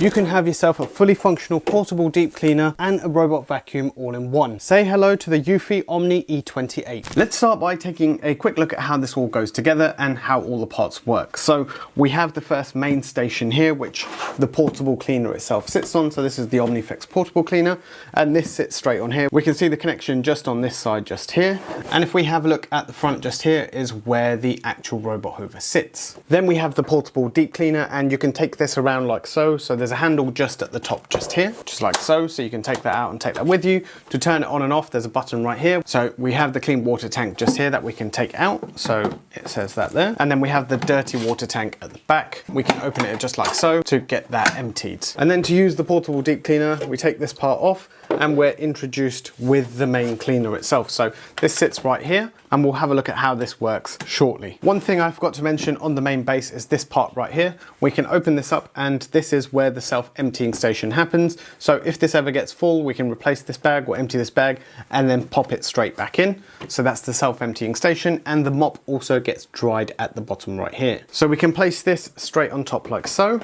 you can have yourself a fully functional portable deep cleaner and a robot vacuum all in one. Say hello to the Eufy E28. Let's start by taking a quick look at how this all goes together and how all the parts work. So we have the first main station here, which the portable cleaner itself sits on. So this is the OmniFlex portable cleaner, and this sits straight on here. We can see the connection just on this side just here. And if we have a look at the front just here is where the actual robot hoover sits. Then we have the portable deep cleaner, and you can take this around like so. So there's a handle just at the top just here, just like so. So you can take that out and take that with you. To turn it on and off, there's a button right here. So we have the clean water tank just here that we can take out. So it says that there. And then we have the dirty water tank at the back. We can open it just like so to get that emptied. And then to use the portable deep cleaner, we take this part off and we're introduced with the main cleaner itself. So this sits right here, and we'll have a look at how this works shortly. One thing I forgot to mention on the main base is this part right here. We can open this up, and this is where the self-emptying station happens. So if this ever gets full, we can replace this bag or empty this bag and then pop it straight back in. So that's the self-emptying station, and the mop also gets dried at the bottom right here. So we can place this straight on top like so.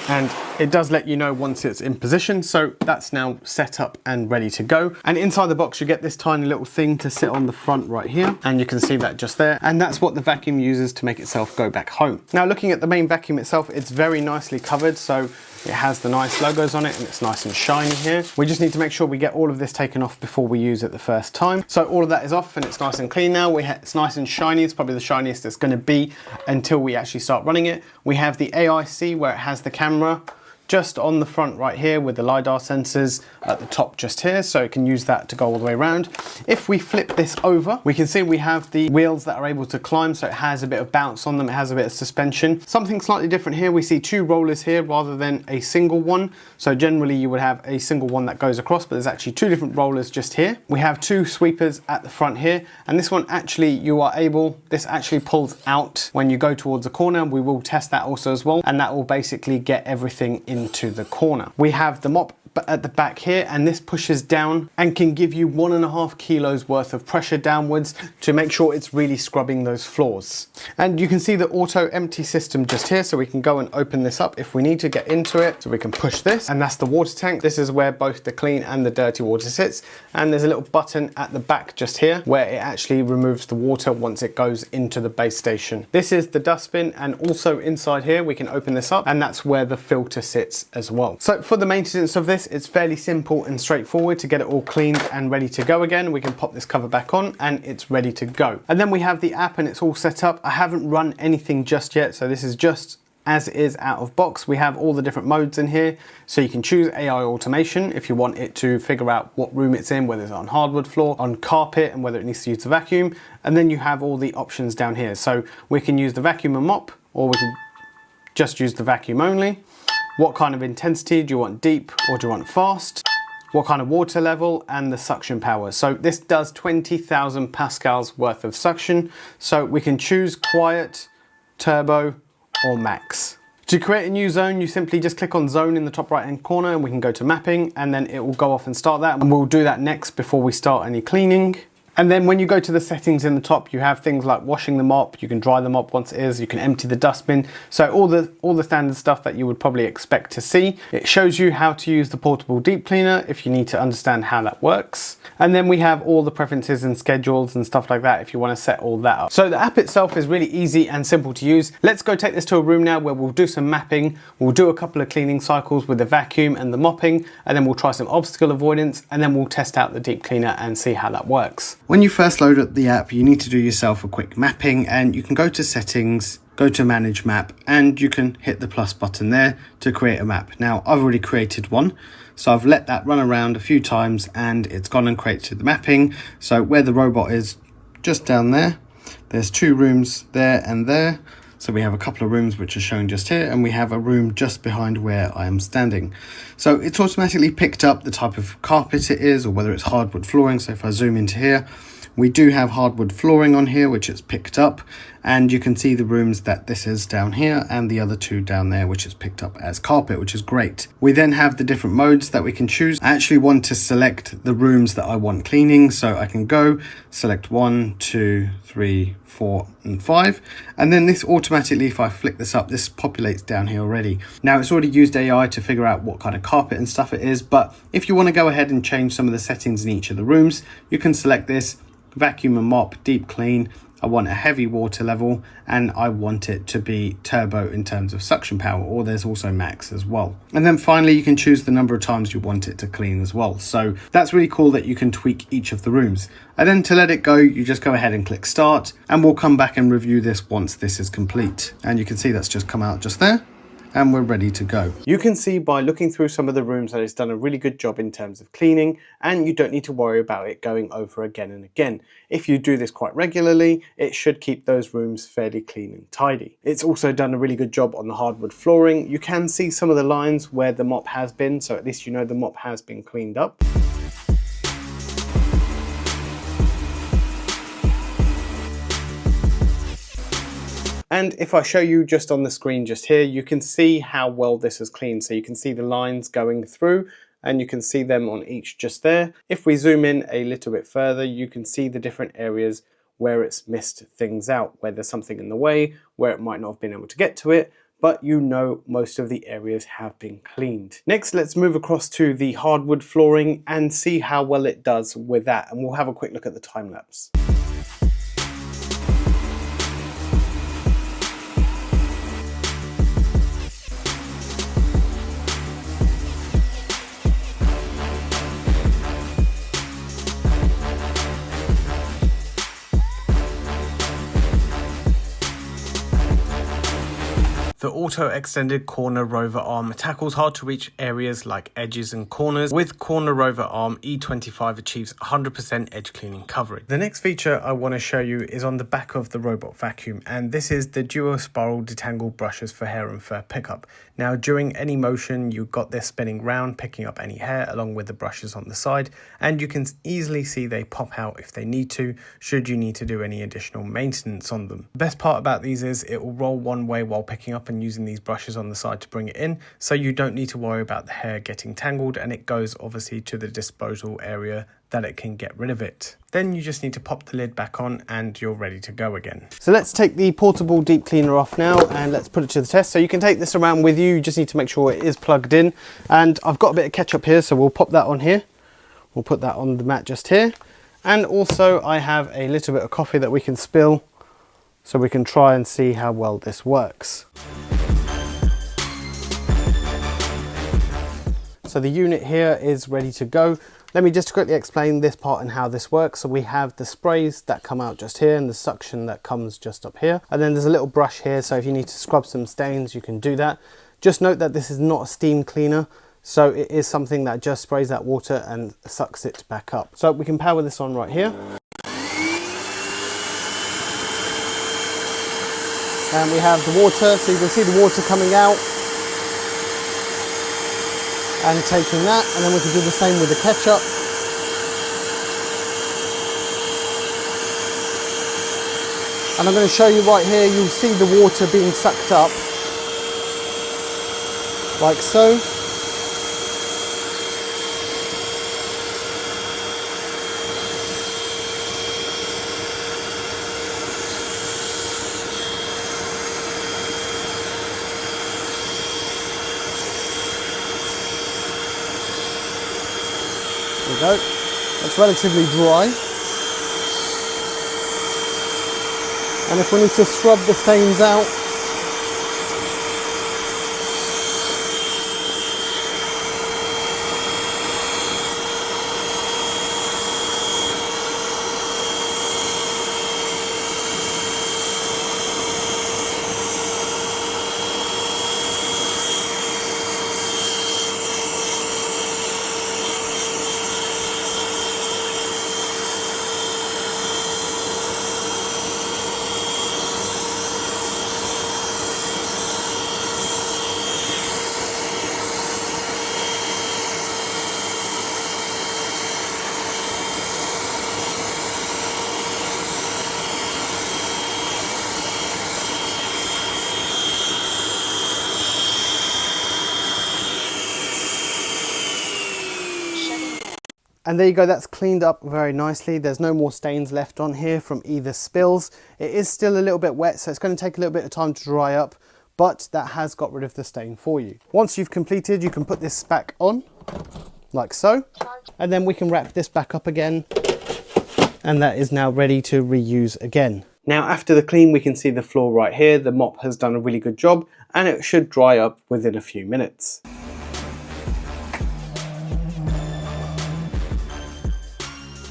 And it does let you know once it's in position. So that's now set up and ready to go. And inside the box, you get this tiny little thing to sit on the front right here. And you can see that just there. And that's what the vacuum uses to make itself go back home. Now, looking at the main vacuum itself, it's very nicely covered. So it has the nice logos on it, and it's nice and shiny here. We just need to make sure we get all of this taken off before we use it the first time. So all of that is off, and it's nice and clean now. It's nice and shiny. It's probably the shiniest it's going to be until we actually start running it. We have the AIC where it has the camera just on the front right here with the LiDAR sensors at the top just here, so it can use that to go all the way around. If we flip this over, we can see we have the wheels that are able to climb, so it has a bit of bounce on them, it has a bit of suspension. Something slightly different here, we see two rollers here rather than a single one. So generally you would have a single one that goes across, but there's actually two different rollers just here. We have two sweepers at the front here, and this one actually this actually pulls out when you go towards a corner. We will test that also as well, and that will basically get everything into the corner. We have the mop at the back here, and this pushes down and can give you 1.5 kilos worth of pressure downwards to make sure it's really scrubbing those floors. And you can see the auto empty system just here, so we can go and open this up if we need to get into it. So we can push this, and that's the water tank. This is where both the clean and the dirty water sits, and there's a little button at the back just here where it actually removes the water once it goes into the base station. This is the dustbin, and also inside here we can open this up, and that's where the filter sits as well. So for the maintenance of this, it's fairly simple and straightforward to get it all cleaned and ready to go again. We can pop this cover back on and it's ready to go. And then we have the app, and it's all set up. I haven't run anything just yet, so this is just as it is out of box. We have all the different modes in here, so you can choose AI automation if you want it to figure out what room it's in, whether it's on hardwood floor, on carpet, and whether it needs to use the vacuum. And then you have all the options down here. So we can use the vacuum and mop, or we can just use the vacuum only. What kind of intensity? Do you want deep or do you want fast? What kind of water level, and the suction power. So this does 20,000 pascals worth of suction. So we can choose quiet, turbo, or max. To create a new zone, you simply just click on zone in the top right hand corner, and we can go to mapping, and then it will go off and start that. And we'll do that next before we start any cleaning. And then when you go to the settings in the top, you have things like washing the mop, you can dry the mop once it is, you can empty the dustbin. So all the standard stuff that you would probably expect to see. It shows you how to use the portable deep cleaner if you need to understand how that works. And then we have all the preferences and schedules and stuff like that if you want to set all that up. So the app itself is really easy and simple to use. Let's go take this to a room now where we'll do some mapping. We'll do a couple of cleaning cycles with the vacuum and the mopping, and then we'll try some obstacle avoidance, and then we'll test out the deep cleaner and see how that works. When you first load up the app, you need to do yourself a quick mapping, and you can go to settings, go to manage map, and you can hit the plus button there to create a map. Now I've already created one, so I've let that run around a few times and it's gone and created the mapping. So where the robot is, just down there, there's two rooms there and there. So we have a couple of rooms which are shown just here, and we have a room just behind where I am standing. So it's automatically picked up the type of carpet it is, or whether it's hardwood flooring. So if I zoom into here, We do have hardwood flooring on here, which is picked up, and you can see the rooms that this is down here and the other two down there, which is picked up as carpet, which is great. We then have the different modes that we can choose. I actually want to select the rooms that I want cleaning, so I can go select 1, 2, 3, 4 and 5, and then this automatically, if I flick this up, this populates down here already. Now it's already used AI to figure out what kind of carpet and stuff it is, but if you want to go ahead and change some of the settings in each of the rooms, you can select this vacuum and mop, deep clean. I want a heavy water level, and I want it to be turbo in terms of suction power, or there's also max as well. And then finally, you can choose the number of times you want it to clean as well. So that's really cool that you can tweak each of the rooms. And then to let it go, you just go ahead and click start, and we'll come back and review this once this is complete. And you can see that's just come out just there, and we're ready to go. You can see by looking through some of the rooms that it's done a really good job in terms of cleaning, and you don't need to worry about it going over again and again. If you do this quite regularly, it should keep those rooms fairly clean and tidy. It's also done a really good job on the hardwood flooring. You can see some of the lines where the mop has been, so at least you know the mop has been cleaned up. And if I show you just on the screen just here, you can see how well this is cleaned. So you can see the lines going through, and you can see them on each just there. If we zoom in a little bit further, you can see the different areas where it's missed things out, where there's something in the way, where it might not have been able to get to it, but you know most of the areas have been cleaned. Next, let's move across to the hardwood flooring and see how well it does with that. And we'll have a quick look at the time lapse. The auto-extended CornerRover arm tackles hard to reach areas like edges and corners. With CornerRover arm, E28 achieves 100% edge cleaning coverage. The next feature I want to show you is on the back of the robot vacuum, and this is the DuoSpiral Detangle brushes for hair and fur pickup. Now during any motion, you've got this spinning round, picking up any hair along with the brushes on the side, and you can easily see they pop out if they need to, should you need to do any additional maintenance on them. The best part about these is it will roll one way while picking up and using these brushes on the side to bring it in, so you don't need to worry about the hair getting tangled, and it goes obviously to the disposal area that it can get rid of it. Then you just need to pop the lid back on and you're ready to go again. So let's take the portable deep cleaner off now and let's put it to the test. So you can take this around with you just need to make sure it is plugged in, and I've got a bit of ketchup here, so we'll pop that on here. We'll put that on the mat just here, and also I have a little bit of coffee that we can spill so we can try and see how well this works. So the unit here is ready to go. Let me just quickly explain this part and how this works. So we have the sprays that come out just here and the suction that comes just up here. And then there's a little brush here, so if you need to scrub some stains, you can do that. Just note that this is not a steam cleaner, so it is something that just sprays that water and sucks it back up. So we can power this on right here. And we have the water, so you can see the water coming out and taking that, and then we can do the same with the ketchup. And I'm going to show you right here, you'll see the water being sucked up like so. There we go. It's relatively dry. And if we need to scrub the stains out, And there you go, that's cleaned up very nicely. There's no more stains left on here from either spills. It is still a little bit wet, so it's going to take a little bit of time to dry up, but that has got rid of the stain for you. Once you've completed, you can put this back on, like so, and then we can wrap this back up again, and that is now ready to reuse again. Now after the clean, we can see the floor right here. The mop has done a really good job, and it should dry up within a few minutes.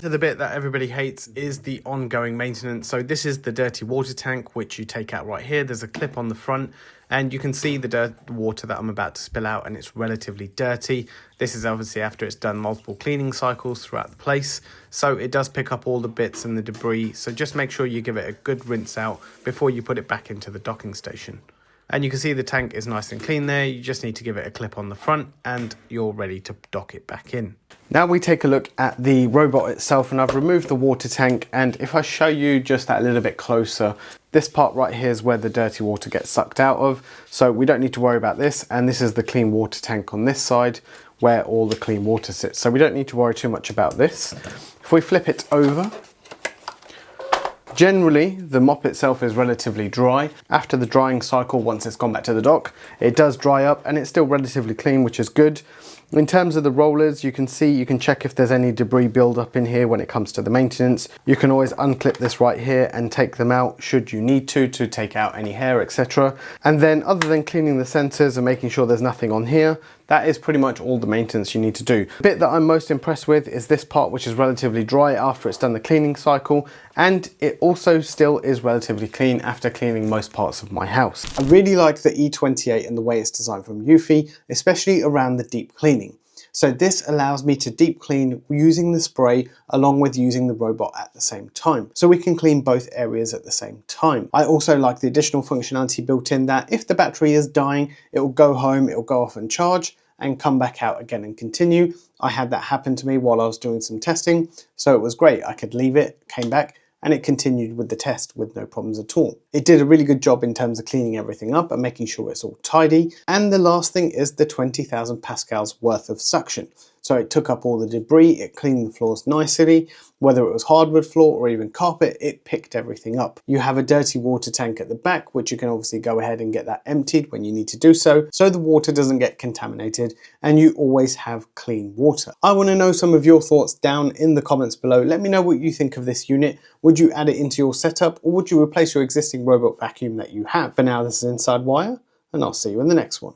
So the bit that everybody hates is the ongoing maintenance. So this is the dirty water tank, which you take out right here. There's a clip on the front, and you can see the water that I'm about to spill out, and it's relatively dirty. This is obviously after it's done multiple cleaning cycles throughout the place. So it does pick up all the bits and the debris. So just make sure you give it a good rinse out before you put it back into the docking station. And you can see the tank is nice and clean there. You just need to give it a clip on the front and you're ready to dock it back in. Now we take a look at the robot itself, and I've removed the water tank, and if I show you just that a little bit closer, this part right here is where the dirty water gets sucked out of, so we don't need to worry about this. And this is the clean water tank on this side where all the clean water sits, so we don't need to worry too much about this. If we flip it over, generally, the mop itself is relatively dry. After the drying cycle, once it's gone back to the dock, it does dry up and it's still relatively clean, which is good. In terms of the rollers, you can see, you can check if there's any debris build up in here when it comes to the maintenance. You can always unclip this right here and take them out should you need to take out any hair, etc. And then other than cleaning the sensors and making sure there's nothing on here, that is pretty much all the maintenance you need to do. The bit that I'm most impressed with is this part, which is relatively dry after it's done the cleaning cycle, and it also still is relatively clean after cleaning most parts of my house. I really like the E28 and the way it's designed from Eufy, especially around the deep cleaning. So this allows me to deep clean using the spray along with using the robot at the same time. So we can clean both areas at the same time. I also like the additional functionality built in that if the battery is dying, it will go home, it will go off and charge and come back out again and continue. I had that happen to me while I was doing some testing, so it was great. I could leave it, came back, and it continued with the test with no problems at all. It did a really good job in terms of cleaning everything up and making sure it's all tidy. And the last thing is the 20,000 pascals worth of suction. So it took up all the debris, it cleaned the floors nicely, whether it was hardwood floor or even carpet, it picked everything up. You have a dirty water tank at the back, which you can obviously go ahead and get that emptied when you need to do so the water doesn't get contaminated and you always have clean water. I want to know some of your thoughts down in the comments below. Let me know what you think of this unit. Would you add it into your setup, or would you replace your existing robot vacuum that you have? For now, this is Inside Wire, and I'll see you in the next one.